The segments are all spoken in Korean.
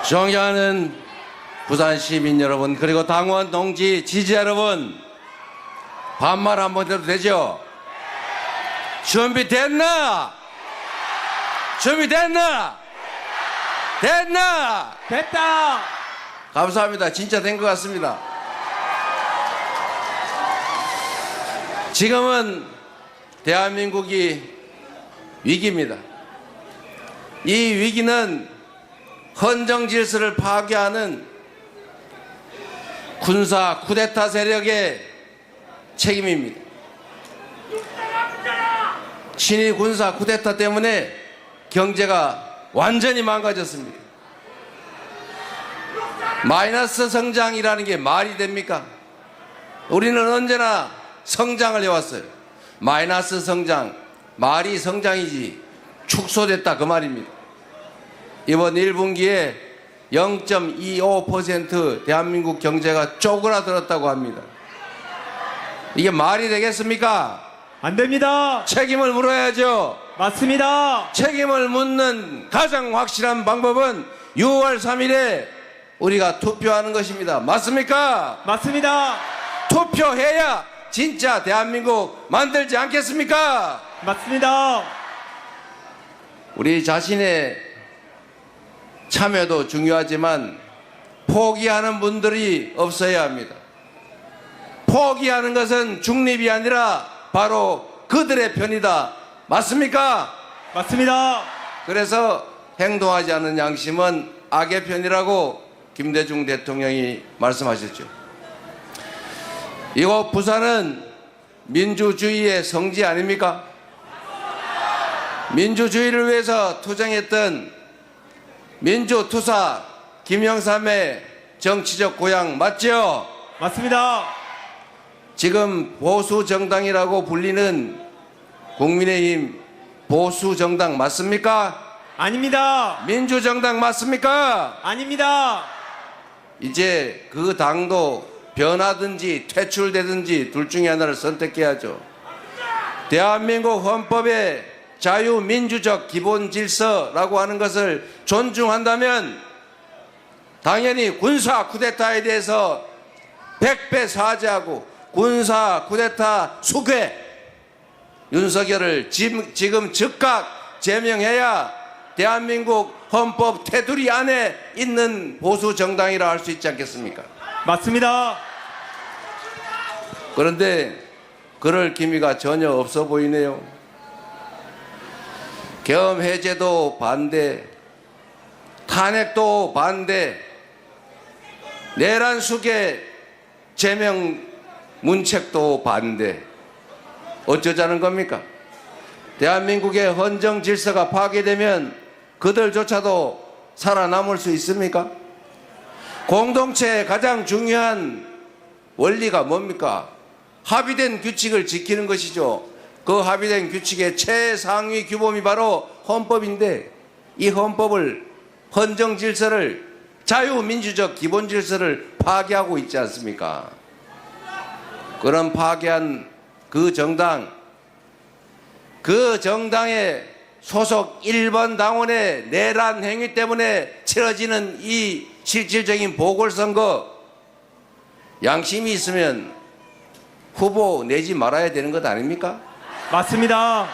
존경하는 부산 시민 여러분, 그리고 당원 동지 지지자 여러분, 반말 한번 해도 되죠? 준비됐나? 준비됐나? 됐나? 됐다. 감사합니다. 진짜 된 것 같습니다. 지금은 대한민국이 위기입니다. 이 위기는 헌정 질서를 파괴하는 군사 쿠데타 세력의 책임입니다. 친위 군사 쿠데타 때문에 경제가 완전히 망가졌습니다. 마이너스 성장이라는 게 말이 됩니까? 우리는 언제나 성장을 해왔어요. 마이너스 성장, 말이 성장이지 축소됐다 그 말입니다. 이번 1분기에 0.25% 대한민국 경제가 쪼그라들었다고 합니다. 이게 말이 되겠습니까? 안 됩니다. 책임을 물어야죠. 맞습니다. 책임을 묻는 가장 확실한 방법은 6월 3일에 우리가 투표하는 것입니다. 맞습니까? 맞습니다. 투표해야 진짜 대한민국 만들지 않겠습니까? 맞습니다. 우리 자신의 참여도 중요하지만 포기하는 분들이 없어야 합니다. 포기하는 것은 중립이 아니라 바로 그들의 편이다. 맞습니까? 맞습니다. 그래서 행동하지 않는 양심은 악의 편이라고 김대중 대통령이 말씀하셨죠. 이곳 부산은 민주주의의 성지 아닙니까? 민주주의를 위해서 투쟁했던 민주투사 김영삼의 정치적 고향 맞죠? 맞습니다. 지금 보수정당이라고 불리는 국민의힘 보수정당 맞습니까? 아닙니다. 민주정당 맞습니까? 아닙니다. 이제 그 당도 변하든지 퇴출되든지 둘 중에 하나를 선택해야죠. 대한민국 헌법의 자유민주적 기본 질서라고 하는 것을 존중한다면 당연히 군사 쿠데타에 대해서 100배 사죄하고 군사 쿠데타 수괴 윤석열을 지금 즉각 제명해야 대한민국 헌법 테두리 안에 있는 보수 정당이라 할 수 있지 않겠습니까? 맞습니다. 그런데 그럴 기미가 전혀 없어 보이네요. 계엄 해제도 반대, 탄핵도 반대, 내란 수계 제명 문책도 반대. 어쩌자는 겁니까? 대한민국의 헌정 질서가 파괴되면 그들조차도 살아남을 수 있습니까? 공동체의 가장 중요한 원리가 뭡니까? 합의된 규칙을 지키는 것이죠. 그 합의된 규칙의 최상위 규범이 바로 헌법인데 이 헌법을, 헌정 질서를, 자유민주적 기본 질서를 파괴하고 있지 않습니까? 그런 파괴한 그 정당, 그 정당의 소속 1번 당원의 내란 행위 때문에 치러지는 이 실질적인 보궐선거, 양심이 있으면 후보 내지 말아야 되는 것 아닙니까? 맞습니다.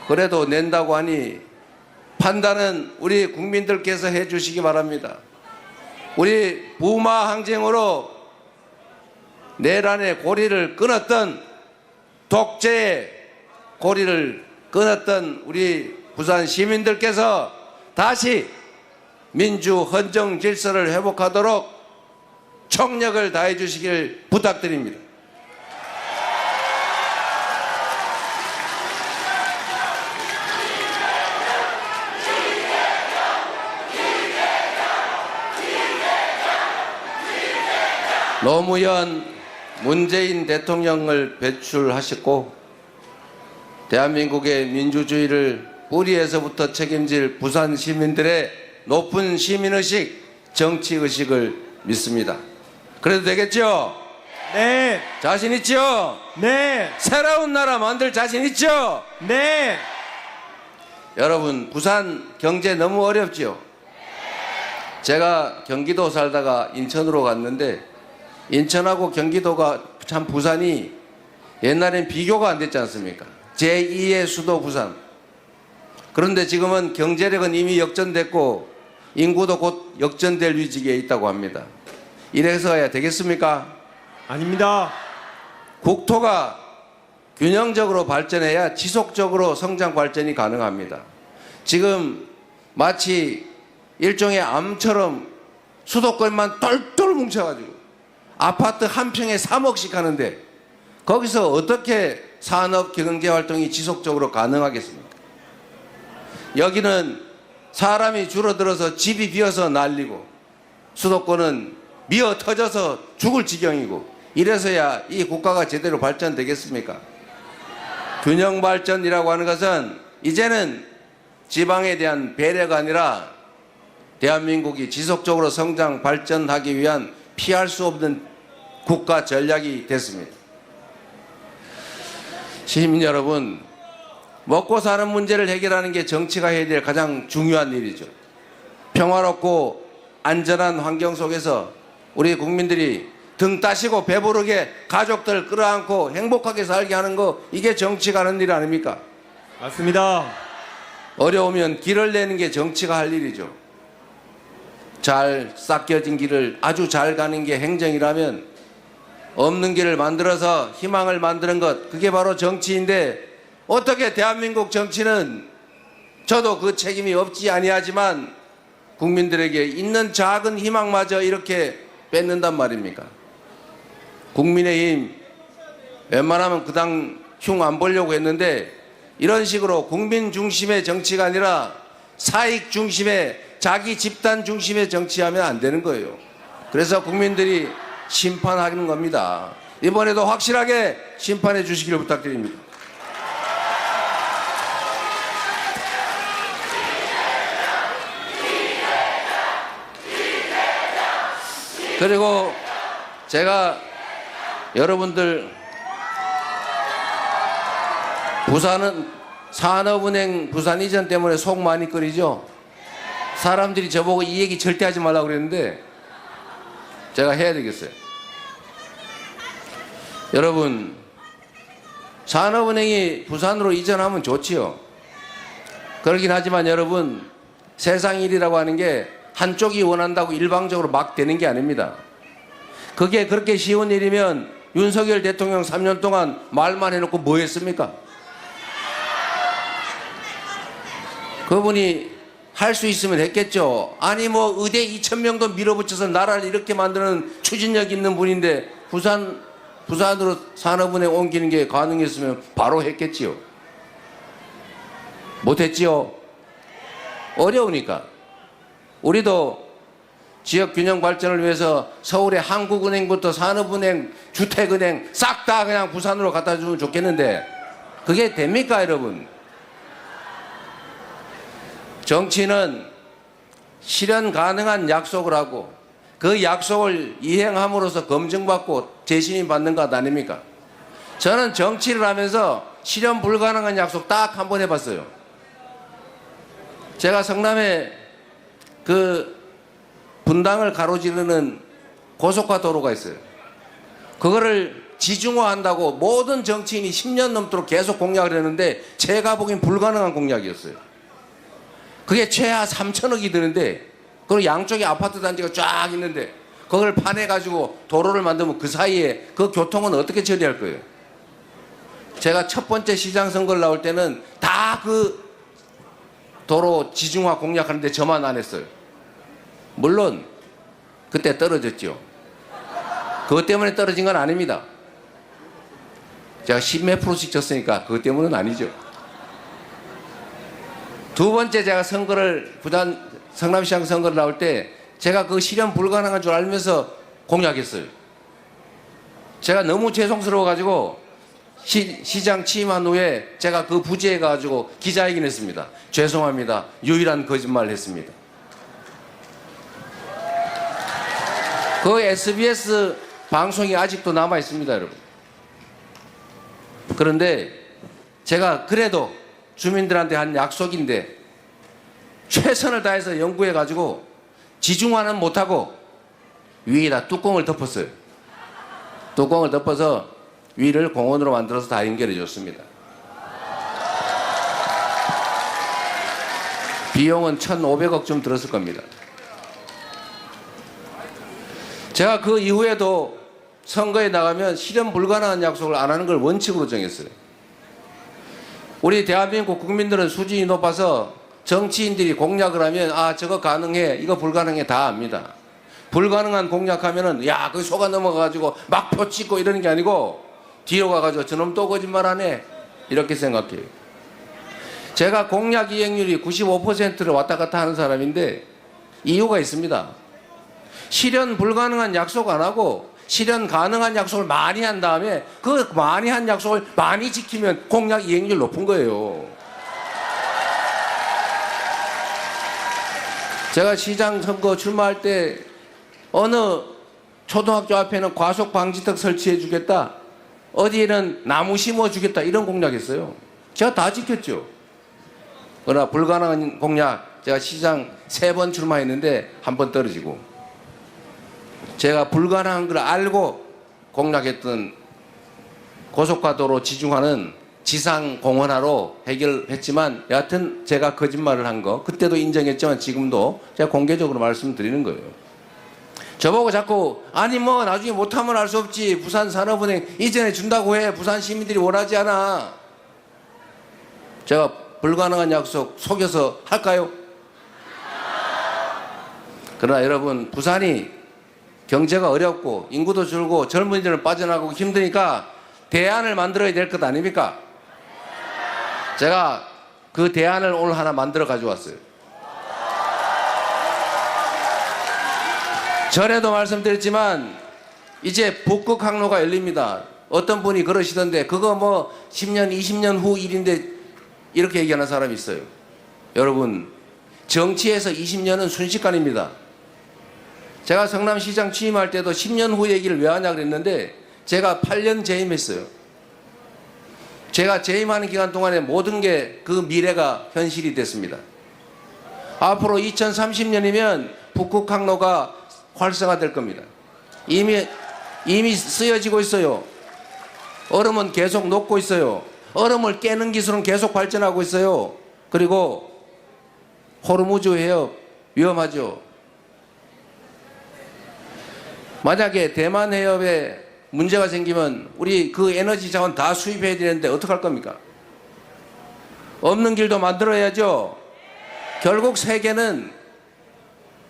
그래도 낸다고 하니 판단은 우리 국민들께서 해 주시기 바랍니다. 우리 부마 항쟁으로 내란의 고리를 끊었던, 독재의 고리를 끊었던 우리 부산 시민들께서 다시 민주 헌정 질서를 회복하도록 총력을 다해 주시길 부탁드립니다. 노무현 문재인 대통령을 배출하셨고 대한민국의 민주주의를 뿌리에서부터 책임질 부산 시민들의 높은 시민의식, 정치의식을 믿습니다. 그래도 되겠죠? 네. 자신 있죠? 네. 새로운 나라 만들 자신 있죠? 네. 여러분, 부산 경제 너무 어렵죠? 제가 경기도 살다가 인천으로 갔는데 인천하고 경기도가 참 부산이 옛날엔 비교가 안 됐지 않습니까? 제2의 수도 부산. 그런데 지금은 경제력은 이미 역전됐고 인구도 곧 역전될 위기에 있다고 합니다. 이래서 해야 되겠습니까? 아닙니다. 국토가 균형적으로 발전해야 지속적으로 성장 발전이 가능합니다. 지금 마치 일종의 암처럼 수도권만 똘똘 뭉쳐가지고 아파트 한 평에 3억씩 하는데 거기서 어떻게 산업 경제 활동이 지속적으로 가능하겠습니까? 여기는 사람이 줄어들어서 집이 비어서 난리고 수도권은 미어 터져서 죽을 지경이고 이래서야 이 국가가 제대로 발전되겠습니까? 균형 발전이라고 하는 것은 이제는 지방에 대한 배려가 아니라 대한민국이 지속적으로 성장 발전하기 위한 피할 수 없는 국가 전략이 됐습니다. 시민 여러분, 먹고 사는 문제를 해결하는 게 정치가 해야 될 가장 중요한 일이죠. 평화롭고 안전한 환경 속에서 우리 국민들이 등 따시고 배부르게 가족들 끌어안고 행복하게 살게 하는 거, 이게 정치가 하는 일 아닙니까? 맞습니다. 어려우면 길을 내는 게 정치가 할 일이죠. 잘 닦여진 길을 아주 잘 가는 게 행정이라면 없는 길을 만들어서 희망을 만드는 것, 그게 바로 정치인데 어떻게 대한민국 정치는 저도 그 책임이 없지 아니하지만 국민들에게 있는 작은 희망마저 이렇게 뺏는단 말입니까? 국민의힘 웬만하면 그 당 흉 안 보려고 했는데 이런 식으로 국민 중심의 정치가 아니라 사익 중심의 자기 집단 중심의 정치하면 안 되는 거예요. 그래서 국민들이 심판하는 겁니다. 이번에도 확실하게 심판해 주시기를 부탁드립니다. 그리고 제가 여러분들 부산은 산업은행 부산 이전 때문에 속 많이 끓이죠. 사람들이 저보고 이 얘기 절대 하지 말라고 그랬는데 제가 해야 되겠어요. 여러분, 산업은행이 부산으로 이전하면 좋지요. 그러긴 하지만 여러분, 세상 일이라고 하는 게 한쪽이 원한다고 일방적으로 막 되는 게 아닙니다. 그게 그렇게 쉬운 일이면 윤석열 대통령 3년 동안 말만 해놓고 뭐 했습니까? 그분이 할 수 있으면 했겠죠. 아니 뭐 의대 2,000명도 밀어붙여서 나라를 이렇게 만드는 추진력 있는 분인데 부산으로 산업은행 옮기는 게 가능했으면 바로 했겠지요. 못했지요. 어려우니까. 우리도 지역 균형 발전을 위해서 서울의 한국은행부터 산업은행, 주택은행 싹 다 그냥 부산으로 갖다 주면 좋겠는데 그게 됩니까, 여러분? 정치는 실현 가능한 약속을 하고 그 약속을 이행함으로써 검증받고 재신임 받는 것 아닙니까? 저는 정치를 하면서 실현 불가능한 약속 딱 한 번 해봤어요. 제가 성남에 그 분당을 가로지르는 고속화 도로가 있어요. 그거를 지중화한다고 모든 정치인이 10년 넘도록 계속 공약을 했는데 제가 보기엔 불가능한 공약이었어요. 그게 최하 3천억이 드는데 그리고 양쪽에 아파트 단지가 쫙 있는데 그걸 파내가지고 도로를 만들면 그 사이에 그 교통은 어떻게 처리할 거예요? 제가 첫 번째 시장 선거를 나올 때는 다 그 도로 지중화 공약하는데 저만 안 했어요. 물론 그때 떨어졌죠. 그것 때문에 떨어진 건 아닙니다. 제가 10몇 프로씩 졌으니까 그것 때문은 아니죠. 두 번째 제가 선거를 부산 성남시장 선거를 나올 때 제가 그 실현 불가능한 줄 알면서 공약했어요. 제가 너무 죄송스러워 가지고 시장 취임한 후에 제가 그 부지에 가지고 기자회견 했습니다. 죄송합니다. 유일한 거짓말을 했습니다. 그 SBS 방송이 아직도 남아 있습니다, 여러분. 그런데 제가 그래도 주민들한테 한 약속인데 최선을 다해서 연구해 가지고 지중화는 못하고 위에다 뚜껑을 덮었어요. 뚜껑을 덮어서 위를 공원으로 만들어서 다 연결해 줬습니다. 비용은 1,500억쯤 들었을 겁니다. 제가 그 이후에도 선거에 나가면 실현 불가능한 약속을 안 하는 걸 원칙으로 정했어요. 우리 대한민국 국민들은 수준이 높아서 정치인들이 공약을 하면 아 저거 가능해 이거 불가능해 다 압니다. 불가능한 공약하면은 야 그 속아 넘어가가지고 막 표 찍고 이러는 게 아니고 뒤로 가가지고 저놈 또 거짓말하네 이렇게 생각해요. 제가 공약 이행률이 95%를 왔다 갔다 하는 사람인데 이유가 있습니다. 실현 불가능한 약속 안 하고 실현 가능한 약속을 많이 한 다음에 그 많이 한 약속을 많이 지키면 공약 이행률 높은 거예요. 제가 시장 선거 출마할 때 어느 초등학교 앞에는 과속 방지턱 설치해 주겠다. 어디에는 나무 심어 주겠다. 이런 공약했어요. 제가 다 지켰죠. 그러나 불가능한 공약 제가 시장 3번 출마했는데 한 번 떨어지고 제가 불가능한 걸 알고 공약했던 고속화도로 지중화는 지상공원화로 해결했지만 여하튼 제가 거짓말을 한 거 그때도 인정했지만 지금도 제가 공개적으로 말씀드리는 거예요. 저보고 자꾸 아니 뭐 나중에 못하면 알 수 없지 부산산업은행 이전에 준다고 해 부산 시민들이 원하지 않아. 제가 불가능한 약속 속여서 할까요? 그러나 여러분 부산이 경제가 어렵고 인구도 줄고 젊은이들은 빠져나가고 힘드니까 대안을 만들어야 될 것 아닙니까? 제가 그 대안을 오늘 하나 만들어 가져왔어요. 전에도 말씀드렸지만 이제 북극 항로가 열립니다. 어떤 분이 그러시던데 그거 뭐 10년 20년 후 일인데 이렇게 얘기하는 사람이 있어요. 여러분 정치에서 20년은 순식간입니다. 제가 성남시장 취임할 때도 10년 후 얘기를 왜 하냐 그랬는데 제가 8년 재임했어요. 제가 재임하는 기간 동안에 모든 게 그 미래가 현실이 됐습니다. 앞으로 2030년이면 북극 항로가 활성화될 겁니다. 이미 쓰여지고 있어요. 얼음은 계속 녹고 있어요. 얼음을 깨는 기술은 계속 발전하고 있어요. 그리고 호르무즈 해협 위험하죠. 만약에 대만 해협에 문제가 생기면 우리 그 에너지 자원 다 수입해야 되는데 어떡할 겁니까? 없는 길도 만들어야죠. 결국 세계는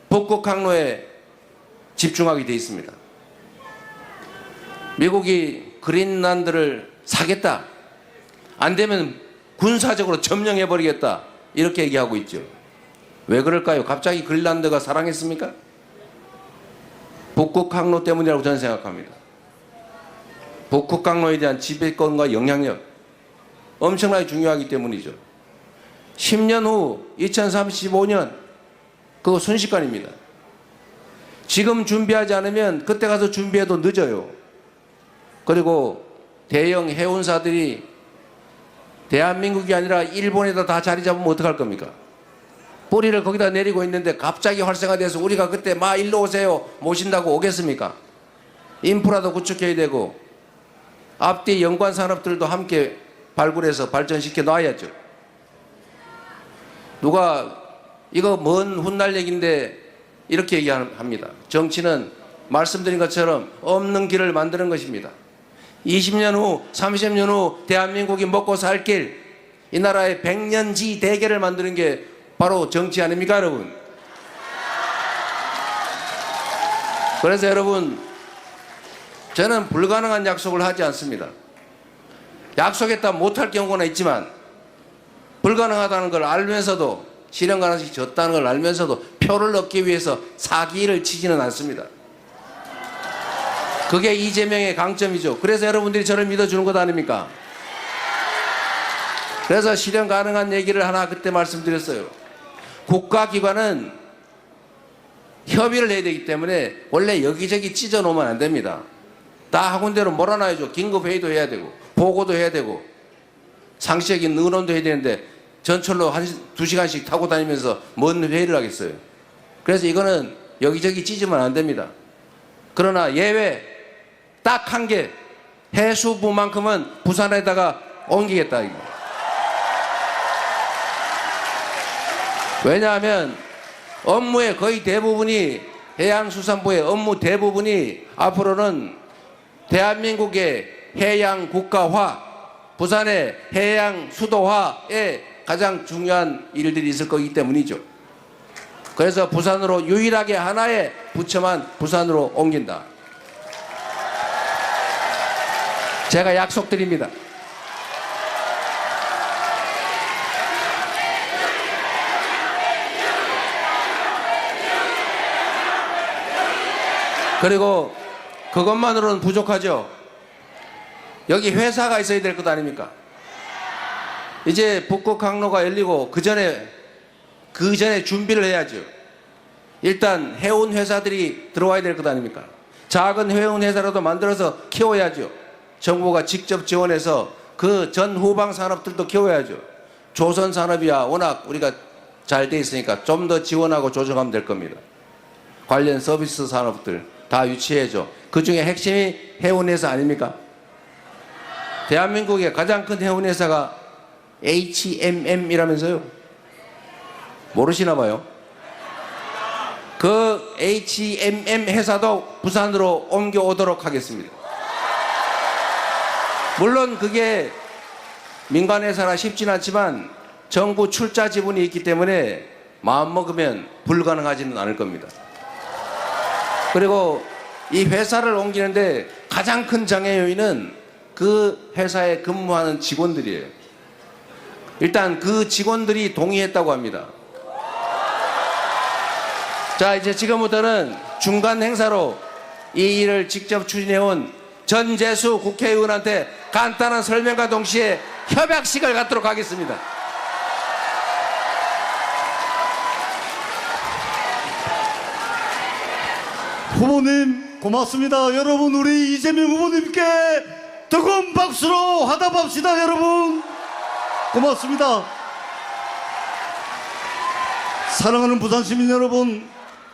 북극 항로에 집중하게 돼 있습니다. 미국이 그린란드를 사겠다. 안 되면 군사적으로 점령해버리겠다. 이렇게 얘기하고 있죠. 왜 그럴까요? 갑자기 그린란드가 사랑했습니까? 북극 항로 때문이라고 저는 생각합니다. 북극 항로에 대한 지배권과 영향력 엄청나게 중요하기 때문이죠. 10년 후 2035년 그거 순식간입니다. 지금 준비하지 않으면 그때 가서 준비해도 늦어요. 그리고 대형 해운사들이 대한민국이 아니라 일본에다 다 자리 잡으면 어떡할 겁니까? 뿌리를 거기다 내리고 있는데 갑자기 활성화돼서 우리가 그때 마 일로 오세요 모신다고 오겠습니까? 인프라도 구축해야 되고 앞뒤 연관 산업들도 함께 발굴해서 발전시켜 놔야죠. 누가 이거 먼 훗날 얘기인데 이렇게 얘기합니다. 정치는 말씀드린 것처럼 없는 길을 만드는 것입니다. 20년 후 30년 후 대한민국이 먹고 살 길, 이 나라의 100년지 대계를 만드는 게 바로 정치 아닙니까 여러분? 그래서 여러분 저는 불가능한 약속을 하지 않습니다. 약속했다 못할 경우는 있지만 불가능하다는 걸 알면서도 실현 가능성이 적다는 걸 알면서도 표를 얻기 위해서 사기를 치지는 않습니다. 그게 이재명의 강점이죠. 그래서 여러분들이 저를 믿어주는 것 아닙니까? 그래서 실현 가능한 얘기를 하나 그때 말씀드렸어요. 국가기관은 협의를 해야 되기 때문에 원래 여기저기 찢어 놓으면 안 됩니다. 다 한 군데로 몰아놔야죠. 긴급회의도 해야 되고 보고도 해야 되고 상시적인 의논도 해야 되는데 전철로 2시간씩 타고 다니면서 뭔 회의를 하겠어요. 그래서 이거는 여기저기 찢으면 안 됩니다. 그러나 예외 딱 한 개, 해수부만큼은 부산에다가 옮기겠다 이거. 왜냐하면 업무의 거의 대부분이, 해양수산부의 업무 대부분이 앞으로는 대한민국의 해양 국가화, 부산의 해양 수도화에 가장 중요한 일들이 있을 거기 때문이죠. 그래서 부산으로 유일하게 하나의 부처만 부산으로 옮긴다. 제가 약속드립니다. 그리고 그것만으로는 부족하죠. 여기 회사가 있어야 될 것 아닙니까? 이제 북극 항로가 열리고 그 전에 준비를 해야죠. 일단 해운 회사들이 들어와야 될 것 아닙니까? 작은 해운 회사라도 만들어서 키워야죠. 정부가 직접 지원해서 그 전 후방 산업들도 키워야죠. 조선 산업이야 워낙 우리가 잘 돼 있으니까 좀 더 지원하고 조정하면 될 겁니다. 관련 서비스 산업들 다 유치해줘. 그 중에 핵심이 해운회사 아닙니까? 대한민국의 가장 큰 해운회사가 HMM이라면서요? 모르시나 봐요. 그 HMM 회사도 부산으로 옮겨오도록 하겠습니다. 물론 그게 민간회사라 쉽진 않지만 정부 출자 지분이 있기 때문에 마음먹으면 불가능하지는 않을 겁니다. 그리고 이 회사를 옮기는데 가장 큰 장애 요인은 그 회사에 근무하는 직원들이에요. 일단 그 직원들이 동의했다고 합니다. 자, 이제 지금부터는 중간 행사로 이 일을 직접 추진해온 전재수 국회의원한테 간단한 설명과 동시에 협약식을 갖도록 하겠습니다. 후보님 고맙습니다. 여러분, 우리 이재명 후보님께 뜨거운 박수로 화답합시다. 여러분 고맙습니다. 사랑하는 부산시민 여러분,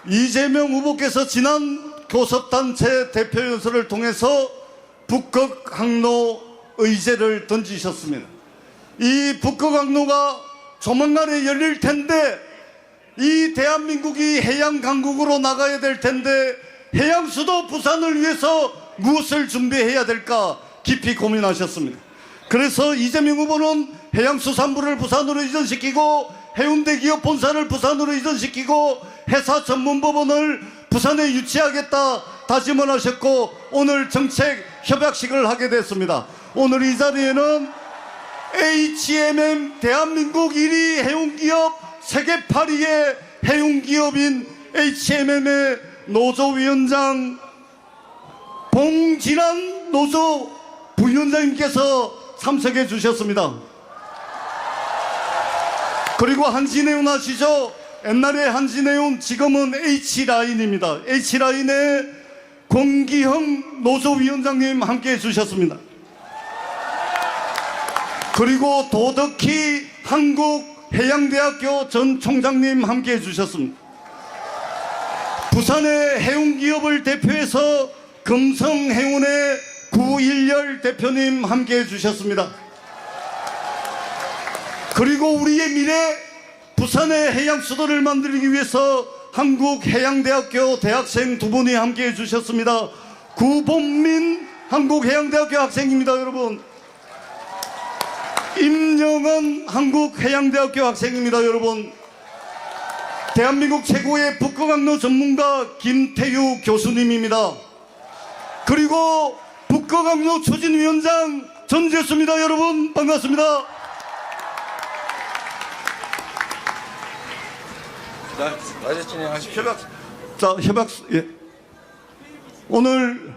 이재명 후보께서 지난 교섭단체 대표연설을 통해서 북극 항로 의제를 던지셨습니다. 이 북극 항로가 조만간에 열릴 텐데 이 대한민국이 해양 강국으로 나가야 될 텐데 해양 수도 부산을 위해서 무엇을 준비해야 될까 깊이 고민하셨습니다. 그래서 이재명 후보는 해양수산부를 부산으로 이전시키고 해운대 기업 본사를 부산으로 이전시키고 해사 전문법원을 부산에 유치하겠다 다짐을 하셨고 오늘 정책 협약식을 하게 됐습니다. 오늘 이 자리에는 HMM 대한민국 1위 해운기업 세계 8위의 해운기업인 HMM의 노조위원장 봉진환 노조 부위원장님께서 참석해 주셨습니다. 그리고 한진해운 아시죠? 옛날에 한진해운 지금은 H라인입니다. H라인의 권기형 노조위원장님 함께해 주셨습니다. 그리고 도덕희 한국해양대학교 전 총장님 함께해 주셨습니다. 부산의 해운기업을 대표해서 금성해운의 구일열 대표님 함께해 주셨습니다. 그리고 우리의 미래 부산의 해양수도를 만들기 위해서 한국해양대학교 대학생 두 분이 함께해 주셨습니다. 구본민 한국해양대학교 학생입니다. 여러분, 임영은 한국해양대학교 학생입니다. 여러분, 대한민국 최고의 북극항로 전문가 김태유 교수님입니다. 그리고 북극항로 추진위원장 전재수입니다. 여러분 반갑습니다. 다시 진행하십시오. 협약, 예. 오늘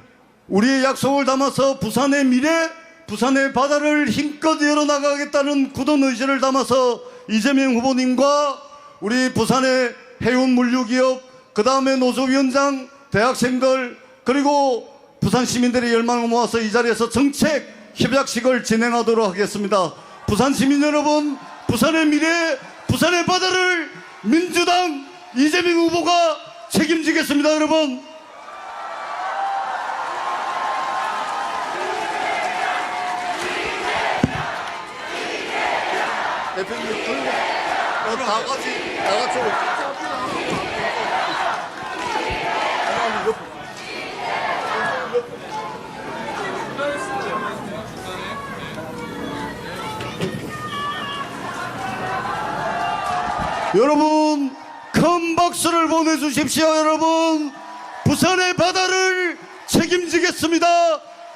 우리의 약속을 담아서 부산의 미래, 부산의 바다를 힘껏 열어나가겠다는 굳은 의지를 담아서 이재명 후보님과 우리 부산의 해운물류기업, 그 다음에 노조위원장, 대학생들, 그리고 부산 시민들의 열망을 모아서 이 자리에서 정책 협약식을 진행하도록 하겠습니다. 부산 시민 여러분, 부산의 미래, 부산의 바다를 민주당 이재명 후보가 책임지겠습니다, 여러분. 대표님 들고 다 같이 여러분 큰 박수를 보내주십시오. 여러분 부산의 바다를 책임지겠습니다.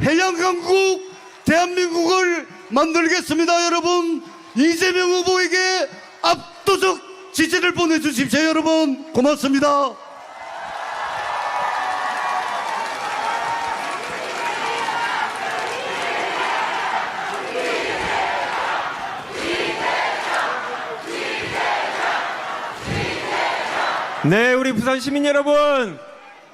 해양강국 대한민국을 만들겠습니다. 여러분 이재명 후보에게 압도적 지지를 보내주십시오. 여러분 고맙습니다. 네, 우리 부산 시민 여러분,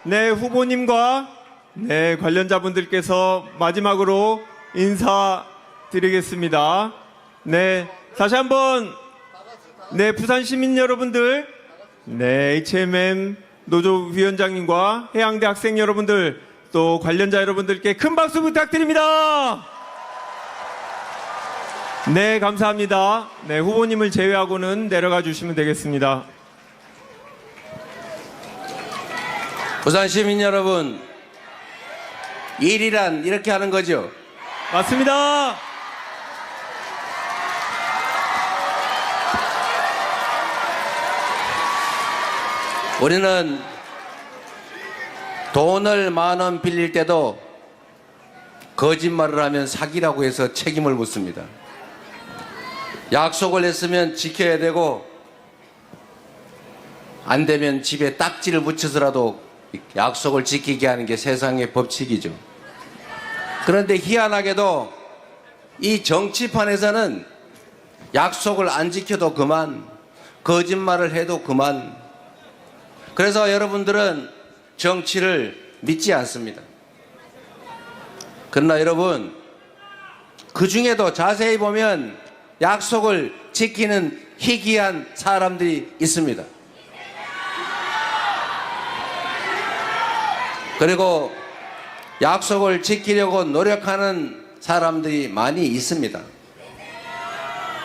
네, 후보님과 네, 관련자분들께서 마지막으로 인사드리겠습니다. 네, 다시 한번 네, 부산 시민 여러분들, 네, HMM 노조위원장님과 해양대 학생 여러분들, 또 관련자 여러분들께 큰 박수 부탁드립니다. 네, 감사합니다. 네, 후보님을 제외하고는 내려가 주시면 되겠습니다. 부산 시민 여러분, 일이란 이렇게 하는 거죠. 맞습니다. 우리는 돈을 10,000원 빌릴 때도 거짓말을 하면 사기라고 해서 책임을 묻습니다. 약속을 했으면 지켜야 되고 안 되면 집에 딱지를 붙여서라도 약속을 지키게 하는 게 세상의 법칙이죠. 그런데 희한하게도 이 정치판에서는 약속을 안 지켜도 그만, 거짓말을 해도 그만. 그래서 여러분들은 정치를 믿지 않습니다. 그러나 여러분, 그 중에도 자세히 보면 약속을 지키는 희귀한 사람들이 있습니다. 그리고 약속을 지키려고 노력하는 사람들이 많이 있습니다.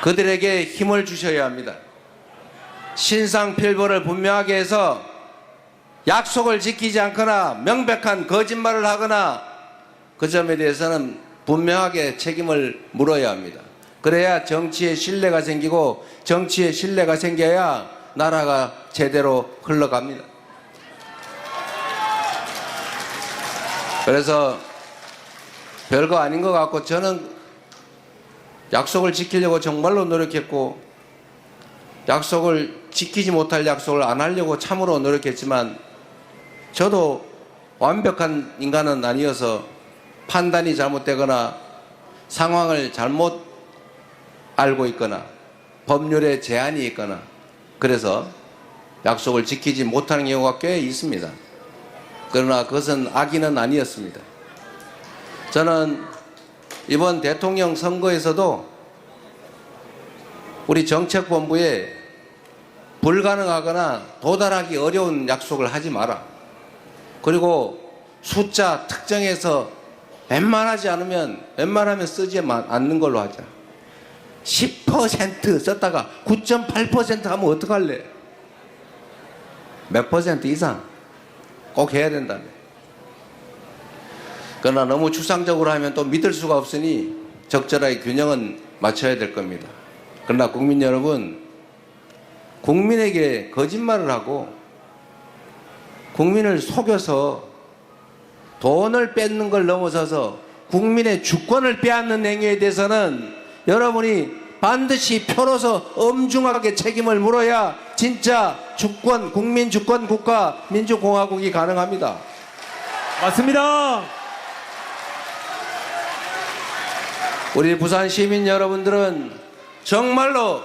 그들에게 힘을 주셔야 합니다. 신상필벌을 분명하게 해서 약속을 지키지 않거나 명백한 거짓말을 하거나 그 점에 대해서는 분명하게 책임을 물어야 합니다. 그래야 정치에 신뢰가 생기고 정치에 신뢰가 생겨야 나라가 제대로 흘러갑니다. 그래서 별거 아닌 것 같고 저는 약속을 지키려고 정말로 노력했고 약속을 지키지 못할 약속을 안 하려고 참으로 노력했지만 저도 완벽한 인간은 아니어서 판단이 잘못되거나 상황을 잘못 알고 있거나 법률에 제한이 있거나 그래서 약속을 지키지 못하는 경우가 꽤 있습니다. 그러나 그것은 악의는 아니었습니다. 저는 이번 대통령 선거에서도 우리 정책본부에 불가능하거나 도달하기 어려운 약속을 하지 마라. 그리고 숫자 특정해서 웬만하면 쓰지 않는 걸로 하자. 10% 썼다가 9.8% 하면 어떡할래? 몇 퍼센트 이상 꼭 해야 된다며. 그러나 너무 추상적으로 하면 또 믿을 수가 없으니 적절하게 균형은 맞춰야 될 겁니다. 그러나 국민 여러분, 국민에게 거짓말을 하고 국민을 속여서 돈을 뺏는 걸 넘어서서 국민의 주권을 빼앗는 행위에 대해서는 여러분이 반드시 표로서 엄중하게 책임을 물어야 진짜 주권, 국민 주권 국가 민주공화국이 가능합니다. 맞습니다. 우리 부산 시민 여러분들은 정말로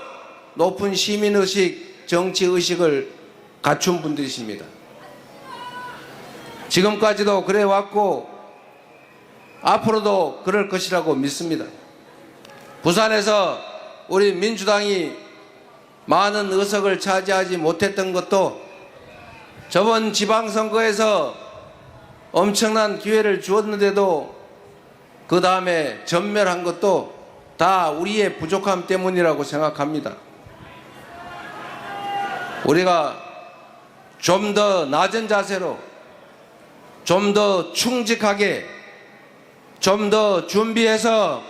높은 시민의식, 정치의식을 갖춘 분들이십니다. 지금까지도 그래 왔고 앞으로도 그럴 것이라고 믿습니다. 부산에서 우리 민주당이 많은 의석을 차지하지 못했던 것도 저번 지방선거에서 엄청난 기회를 주었는데도 그 다음에 전멸한 것도 다 우리의 부족함 때문이라고 생각합니다. 우리가 좀 더 낮은 자세로, 좀 더 충직하게, 좀 더 준비해서,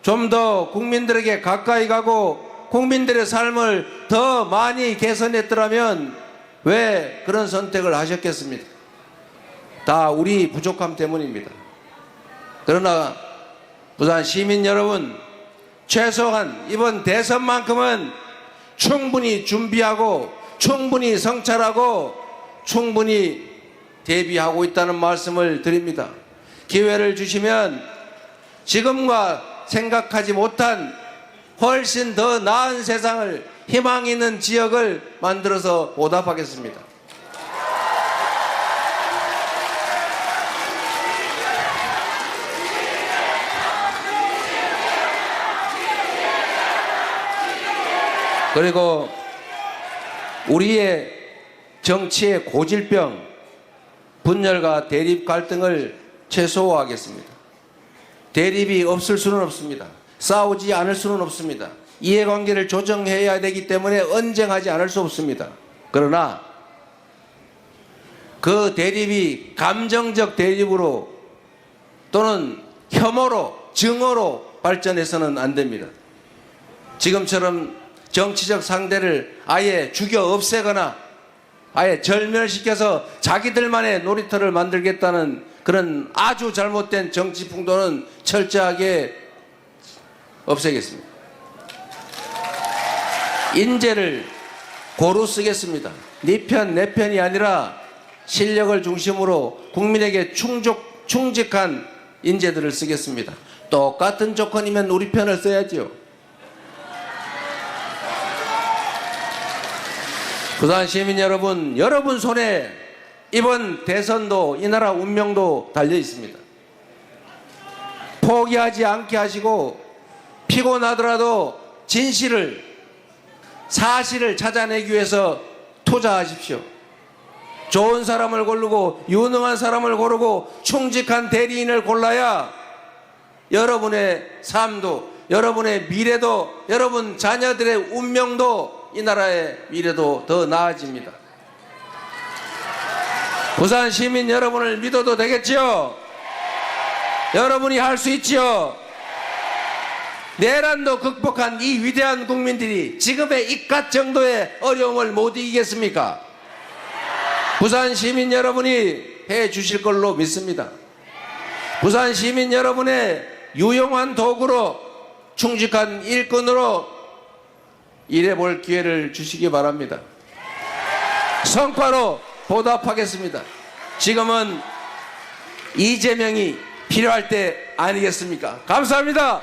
좀 더 국민들에게 가까이 가고 국민들의 삶을 더 많이 개선했더라면 왜 그런 선택을 하셨겠습니까? 다 우리 부족함 때문입니다. 그러나 부산 시민 여러분, 최소한 이번 대선만큼은 충분히 준비하고 충분히 성찰하고 충분히 대비하고 있다는 말씀을 드립니다. 기회를 주시면 지금과 생각하지 못한 훨씬 더 나은 세상을, 희망 있는 지역을 만들어서 보답하겠습니다. 그리고 우리의 정치의 고질병, 분열과 대립 갈등을 최소화하겠습니다. 대립이 없을 수는 없습니다. 싸우지 않을 수는 없습니다. 이해관계를 조정해야 되기 때문에 언쟁하지 않을 수 없습니다. 그러나 그 대립이 감정적 대립으로 또는 혐오로, 증오로 발전해서는 안 됩니다. 지금처럼 정치적 상대를 아예 죽여 없애거나 아예 절멸시켜서 자기들만의 놀이터를 만들겠다는 그런 아주 잘못된 정치 풍도는 철저하게 없애겠습니다. 인재를 고루 쓰겠습니다. 네 편, 내 편이 아니라 실력을 중심으로 국민에게 충직한 인재들을 쓰겠습니다. 똑같은 조건이면 우리 편을 써야지요. 부산 시민 여러분, 여러분 손에 이번 대선도 이 나라 운명도 달려 있습니다. 포기하지 않게 하시고 피곤하더라도 진실을, 사실을 찾아내기 위해서 투자하십시오. 좋은 사람을 고르고 유능한 사람을 고르고 충직한 대리인을 골라야 여러분의 삶도, 여러분의 미래도, 여러분 자녀들의 운명도, 이 나라의 미래도 더 나아집니다. 부산 시민 여러분을 믿어도 되겠지요? 여러분이 할 수 있지요? 내란도 극복한 이 위대한 국민들이 지금의 이깟 정도의 어려움을 못 이기겠습니까? 부산 시민 여러분이 해 주실 걸로 믿습니다. 부산 시민 여러분의 유용한 도구로, 충직한 일꾼으로 일해볼 기회를 주시기 바랍니다. 성과로 보답하겠습니다. 지금은 이재명이 필요할 때 아니겠습니까? 감사합니다.